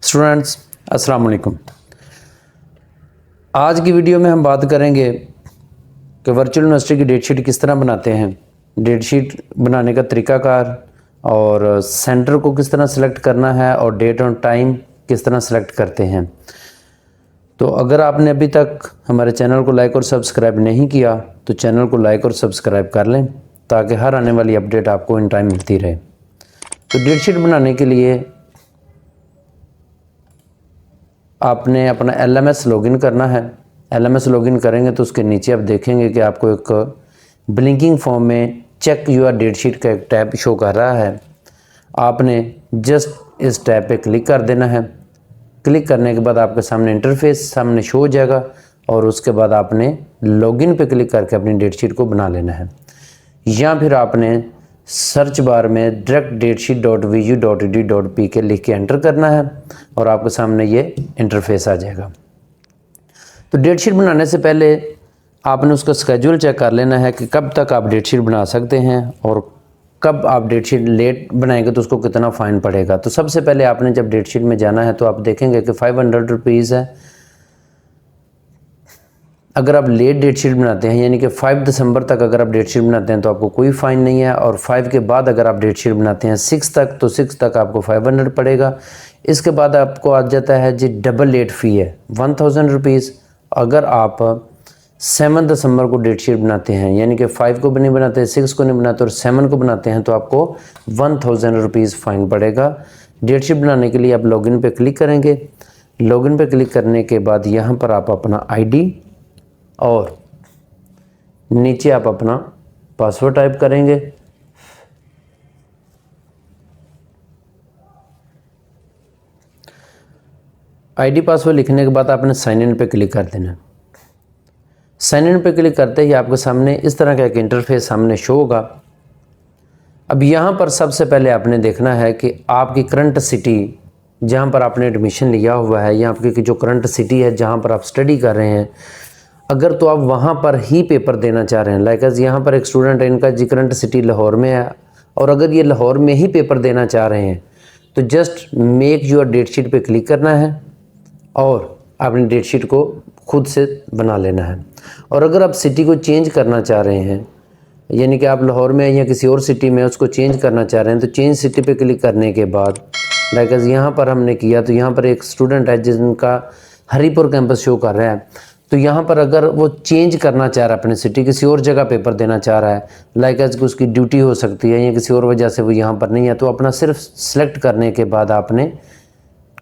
Students अस्सलाम वालेकुम। आज की वीडियो में हम बात करेंगे कि वर्चुअल यूनिवर्सिटी की डेट शीट किस तरह बनाते हैं, डेट शीट बनाने का तरीकाकार और सेंटर को किस तरह सेलेक्ट करना है और डेट और टाइम किस तरह सेलेक्ट करते हैं। तो अगर आपने अभी तक हमारे चैनल को लाइक और सब्सक्राइब नहीं किया तो चैनल को लाइक और सब्सक्राइब कर लें ताकि हर आने वाली अपडेट आपको इन टाइम मिलती रहे। तो डेट शीट बनाने के लिए आपने अपना LMS लॉगिन करना है। LMS लॉगिन करेंगे तो उसके नीचे आप देखेंगे कि आपको एक ब्लिंकिंग फॉर्म में चेक योर डेट शीट का एक टैब शो कर रहा है। आपने जस्ट इस टैब पे क्लिक कर देना है। क्लिक करने के बाद आपके सामने इंटरफेस सामने शो हो जाएगा और उसके बाद आपने लॉगिन पे क्लिक करके अपनी डेट शीट को बना लेना है, या फिर आपने सर्च बार में directdatesheet.vu.edu.pk लिख के एंटर करना है और आपके सामने ये इंटरफेस आ जाएगा। तो डेट शीट बनाने से पहले आपने उसका स्केड्यूल चेक कर लेना है कि कब तक आप डेट शीट बना सकते हैं और कब आप डेट शीट लेट बनाएंगे तो उसको कितना फ़ाइन पड़ेगा। तो सबसे पहले आपने जब डेट शीट में जाना है तो आप देखेंगे कि 500 रुपीज़ है। अगर आप लेट डेट शीट बनाते हैं यानी कि 5 दिसंबर तक अगर आप डेट शीट बनाते हैं तो आपको कोई फ़ाइन नहीं है, और 5 के बाद अगर आप डेट शीट बनाते हैं 6 तक तो 6 तक आपको 500 पड़ेगा। इसके बाद आपको आ जाता है जी डबल लेट फ़ी है 1000 रुपीज़। अगर आप 7 दिसंबर को डेट शीट बनाते हैं यानी कि 5 को भी नहीं बनाते, 6 को नहीं बनाते और 7 को बनाते हैं तो आपको 1000 रुपीज़ फ़ाइन पड़ेगा। डेट शीट बनाने के लिए आप लॉगिन पे क्लिक करेंगे। लॉगिन पे क्लिक करने के बाद यहाँ पर आप अपना ID और नीचे आप अपना पासवर्ड टाइप करेंगे। ID पासवर्ड लिखने के बाद आपने साइन इन पे क्लिक कर देना। साइन इन पे क्लिक करते ही आपके सामने इस तरह का एक इंटरफेस सामने शो होगा। अब यहाँ पर सबसे पहले आपने देखना है कि आपकी करंट सिटी जहाँ पर आपने एडमिशन लिया हुआ है या आपकी जो करंट सिटी है जहाँ पर आप स्टडी कर रहे हैं, अगर तो आप वहाँ पर ही पेपर देना चाह रहे हैं, लाइक यहाँ पर एक स्टूडेंट है, इनका जी करंट सिटी लाहौर में है और अगर ये लाहौर में ही पेपर देना चाह रहे हैं तो just make your date sheet पे क्लिक करना है और अपनी डेट शीट को खुद से बना लेना है। और अगर आप सिटी को चेंज करना चाह रहे हैं यानी कि आप लाहौर में या किसी और सिटी में उसको चेंज करना चाह रहे हैं तो चेंज सिटी पे क्लिक करने के बाद लाइक यहाँ पर हमने किया तो यहाँ पर एक स्टूडेंट है जिनका हरीपुर कैंपस शो कर रहा है। तो यहाँ पर अगर वो चेंज करना चाह रहा है अपनी सिटी, किसी और जगह पेपर देना चाह रहा है, लाइक एज उसकी ड्यूटी हो सकती है या किसी और वजह से वो यहाँ पर नहीं है, तो अपना सिर्फ सेलेक्ट करने के बाद आपने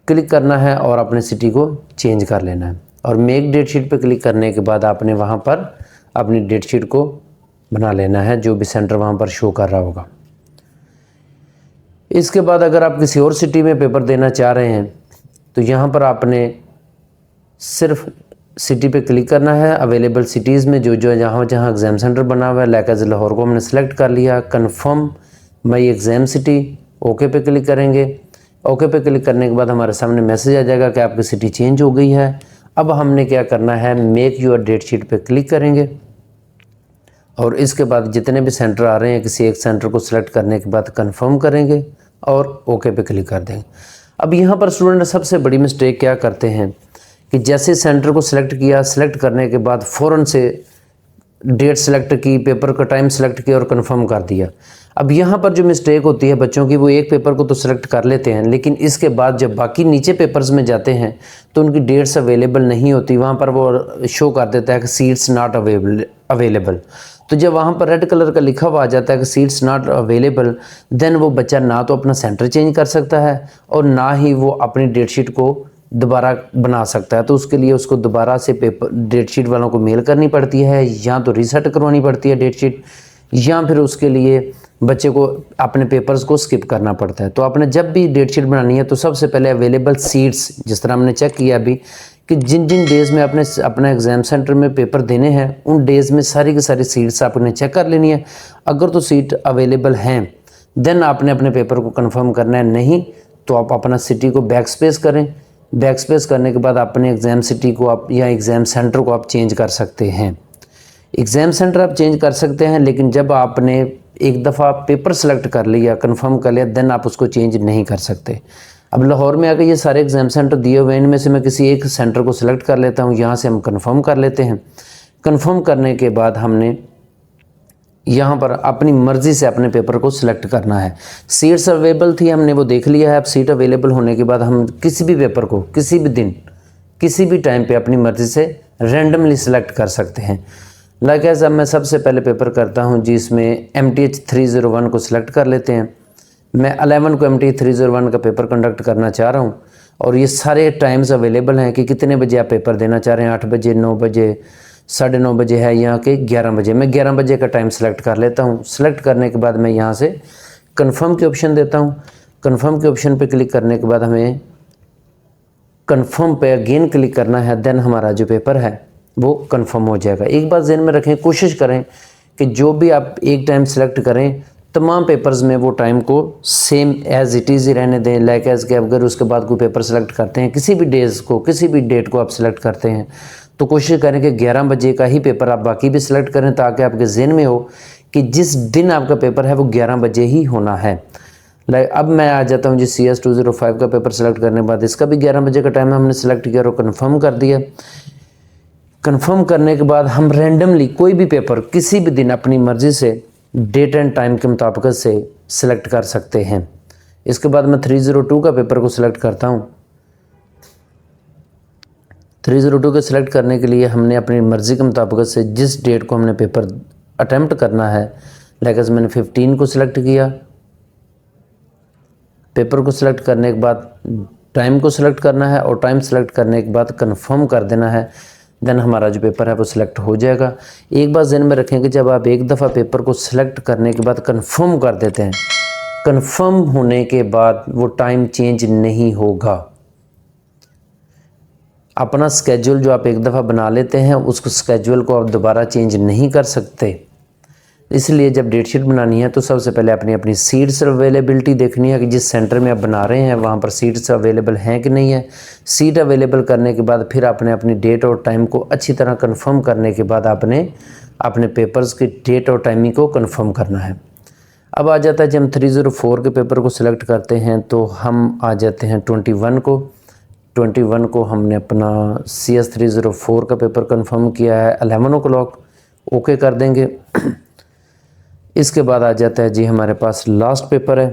क्लिक करना है और अपने सिटी को चेंज कर लेना है। और मेक डेट शीट पे क्लिक करने के बाद आपने वहाँ पर अपनी डेट शीट को बना लेना है जो भी सेंटर वहाँ पर शो कर रहा होगा। इसके बाद अगर आप किसी और सिटी में पेपर देना चाह रहे हैं तो यहाँ पर आपने सिर्फ सिटी पे क्लिक करना है। अवेलेबल सिटीज़ में जो जो जहाँ जहाँ एग्ज़ाम सेंटर बना हुआ है, लाइक एज लाहौर को हमने सेलेक्ट कर लिया। Confirm my exam city, okay पे क्लिक करेंगे। ओके पे क्लिक करने के बाद हमारे सामने मैसेज आ जाएगा कि आपकी सिटी चेंज हो गई है। अब हमने क्या करना है, मेक योर डेट शीट पे क्लिक करेंगे और इसके बाद जितने भी सेंटर आ रहे हैं किसी एक सेंटर को सिलेक्ट करने के बाद कंफर्म करेंगे और ओके पे क्लिक कर देंगे। अब यहाँ पर स्टूडेंट सबसे बड़ी मिस्टेक क्या करते हैं कि जैसे सेंटर को सिलेक्ट किया, सिलेक्ट करने के बाद फ़ौरन से डेट सेलेक्ट की, पेपर का टाइम सेलेक्ट किया और कंफर्म कर दिया। अब यहाँ पर जो मिस्टेक होती है बच्चों की, वो एक पेपर को तो सिलेक्ट कर लेते हैं लेकिन इसके बाद जब बाकी नीचे पेपर्स में जाते हैं तो उनकी डेट्स अवेलेबल नहीं होती। वहाँ पर वो शो कर देता है कि सीट्स नॉट अवेलेबल। तो जब वहाँ पर रेड कलर का लिखा हुआ आ जाता है कि सीट्स नॉट अवेलेबल, देन वो बच्चा ना तो अपना सेंटर चेंज कर सकता है और ना ही वो अपनी डेट शीट को दोबारा बना सकता है। तो उसके लिए उसको दोबारा से पेपर डेट शीट वालों को मेल करनी पड़ती है या तो रीसेट करवानी पड़ती है डेट शीट, या फिर उसके लिए बच्चे को अपने पेपर्स को स्किप करना पड़ता है। तो आपने जब भी डेट शीट बनानी है तो सबसे पहले अवेलेबल सीट्स, जिस तरह हमने चेक किया अभी कि जिन जिन डेज़ में आपने अपना एग्ज़ाम सेंटर में पेपर देने हैं उन डेज़ में सारी की सारी सीट्स आपने चेक कर लेनी है। अगर तो सीट अवेलेबल हैं देन आपने अपने पेपर को कंफर्म करना है, नहीं तो आप अपना सिटी को बैक स्पेस करें। बैक स्पेस करने के बाद अपने एग्ज़ाम सिटी को आप या एग्ज़ाम सेंटर को आप चेंज कर सकते हैं। एग्ज़ाम सेंटर आप चेंज कर सकते हैं लेकिन जब आपने एक दफ़ा पेपर सेलेक्ट कर लिया, कंफर्म कर लिया, देन आप उसको चेंज नहीं कर सकते। अब लाहौर में आकर ये सारे एग्ज़ाम सेंटर दिए हुए हैं, इनमें से मैं किसी एक सेंटर को सिलेक्ट कर लेता हूँ। यहाँ से हम कंफर्म कर लेते हैं। कंफर्म करने के बाद हमने यहाँ पर अपनी मर्ज़ी से अपने पेपर को सिलेक्ट करना है। सीट्स अवेलेबल थी, हमने वो देख लिया है। अब सीट अवेलेबल होने के बाद हम किसी भी पेपर को किसी भी दिन किसी भी टाइम पे अपनी मर्ज़ी से रैंडमली सिलेक्ट कर सकते हैं। लाइक एज अब मैं सबसे पहले पेपर करता हूँ जिसमें MTH 301 को सिलेक्ट कर लेते हैं। मैं 11 को MTH 301 का पेपर कंडक्ट करना चाह रहा हूँ और ये सारे टाइम्स अवेलेबल हैं कि कितने बजे आप पेपर देना चाह रहे हैं। 8 बजे, 9 बजे, 9:30 बजे है, यहाँ के 11 बजे। मैं 11 बजे का टाइम सेलेक्ट कर लेता हूँ। सेलेक्ट करने के बाद मैं यहाँ से कन्फर्म के ऑप्शन देता हूँ। कन्फर्म के ऑप्शन पे क्लिक करने के बाद हमें कन्फर्म पे अगेन क्लिक करना है। देन हमारा जो पेपर है वो कन्फर्म हो जाएगा। एक बात ज़हन में रखें, कोशिश करें कि जो भी आप एक टाइम सेलेक्ट करें तमाम पेपर्स में वो टाइम को सेम एज़ इट इज़ ही रहने दें। लाइक एज़ के अगर उसके बाद कोई पेपर सेलेक्ट करते हैं, किसी भी डेज़ को, किसी भी डेट को आप सेलेक्ट करते हैं तो कोशिश करें कि 11 बजे का ही पेपर आप बाकी भी सिलेक्ट करें, ताकि आपके ज़हन में हो कि जिस दिन आपका पेपर है वो 11 बजे ही होना है। लाइक अब मैं आ जाता हूँ जी CS 205 का पेपर सेलेक्ट करने के बाद इसका भी 11 बजे का टाइम हमने सेलेक्ट किया और कन्फर्म कर दिया। कन्फर्म करने के बाद हम रैंडमली कोई भी पेपर किसी भी दिन अपनी मर्ज़ी से डेट एंड टाइम के मुताबिक से सिलेक्ट कर सकते हैं। इसके बाद मैं 302 का पेपर को सिलेक्ट करता हूँ। 302 को सिलेक्ट करने के लिए हमने अपनी मर्ज़ी के मुताबिक से जिस डेट को हमने पेपर अटैम्प्ट करना है, लाइक मैंने 15 को सिलेक्ट किया। पेपर को सिलेक्ट करने के बाद टाइम को सिलेक्ट करना है और टाइम सेलेक्ट करने के बाद कंफर्म कर देना है। देन हमारा जो पेपर है वो सिलेक्ट हो जाएगा। एक बात ध्यान में रखें कि जब आप एक दफ़ा पेपर को सिलेक्ट करने के बाद कंफर्म कर देते हैं, कंफर्म होने के बाद वो टाइम चेंज नहीं होगा। अपना स्केड्यूल जो आप एक दफ़ा बना लेते हैं उसको स्केड्यूल को आप दोबारा चेंज नहीं कर सकते। इसलिए जब डेट शीट बनानी है तो सबसे पहले अपनी सीट्स अवेलेबिलिटी देखनी है कि जिस सेंटर में आप बना रहे हैं वहाँ पर सीट्स अवेलेबल हैं कि नहीं है। सीट अवेलेबल करने के बाद फिर आपने अपनी डेट और टाइम को अच्छी तरह कंफर्म करने के बाद आपने अपने पेपर्स की डेट और टाइमिंग को कंफर्म करना है। अब आ जाता है जब हम 304 के पेपर को सिलेक्ट करते हैं तो हम आ जाते हैं 21 को। 21 को हमने अपना CS 304 का पेपर कंफर्म किया है 11 o'clock, ओके कर देंगे। इसके बाद आ जाता है जी हमारे पास लास्ट पेपर है।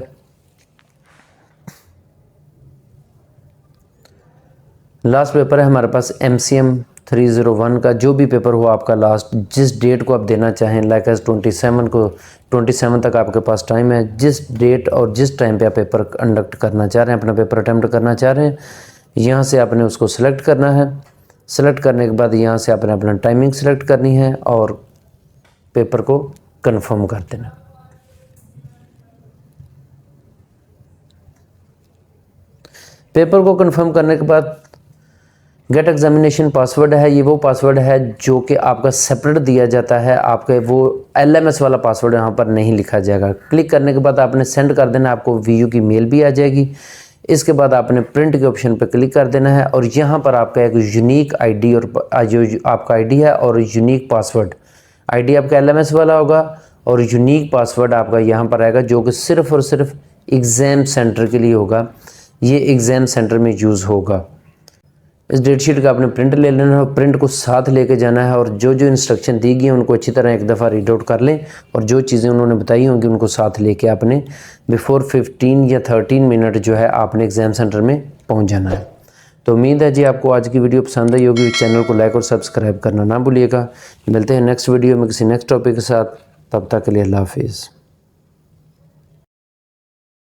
लास्ट पेपर है हमारे पास MCM 301 का। जो भी पेपर हो आपका लास्ट, जिस डेट को आप देना चाहें, लाइक एज 27 को, 27 तक आपके पास टाइम है। जिस डेट और जिस टाइम पे आप पेपर कंडक्ट करना चाह रहे हैं, अपना पेपर अटैम्प्ट करना चाह रहे हैं, यहाँ से आपने उसको सिलेक्ट करना है। सिलेक्ट करने के बाद यहाँ से आपने अपना टाइमिंग सिलेक्ट करनी है और पेपर को कंफर्म कर देना। पेपर को कंफर्म करने के बाद गेट एग्जामिनेशन पासवर्ड है, ये वो पासवर्ड है जो कि आपका सेपरेट दिया जाता है। आपके वो LMS वाला पासवर्ड यहाँ पर नहीं लिखा जाएगा। क्लिक करने के बाद आपने सेंड कर देना, आपको VU की मेल भी आ जाएगी। इसके बाद आपने प्रिंट के ऑप्शन पर क्लिक कर देना है और यहाँ पर आपका एक यूनिक ID और जो आपका ID है और यूनिक पासवर्ड, ID आपका LMS वाला होगा और यूनिक पासवर्ड आपका यहाँ पर आएगा जो कि सिर्फ़ और सिर्फ एग्ज़ाम सेंटर के लिए होगा। ये एग्ज़ाम सेंटर में यूज़ होगा। इस डेट शीट का आपने प्रिंट ले लेना है, प्रिंट को साथ लेके जाना है और जो जो इंस्ट्रक्शन दी गई हैं उनको अच्छी तरह एक दफ़ा रीड आउट कर लें और जो चीज़ें उन्होंने बताई होंगी उनको साथ लेके आपने बिफोर 15 या 13 मिनट जो है आपने एग्ज़ाम सेंटर में पहुँच जाना है। तो उम्मीद है जी आपको आज की वीडियो पसंद आई होगी। चैनल को लाइक और सब्सक्राइब करना ना भूलिएगा। मिलते हैं नेक्स्ट वीडियो में किसी नेक्स्ट टॉपिक के साथ। तब तक के लिए अल्लाह हाफिज़।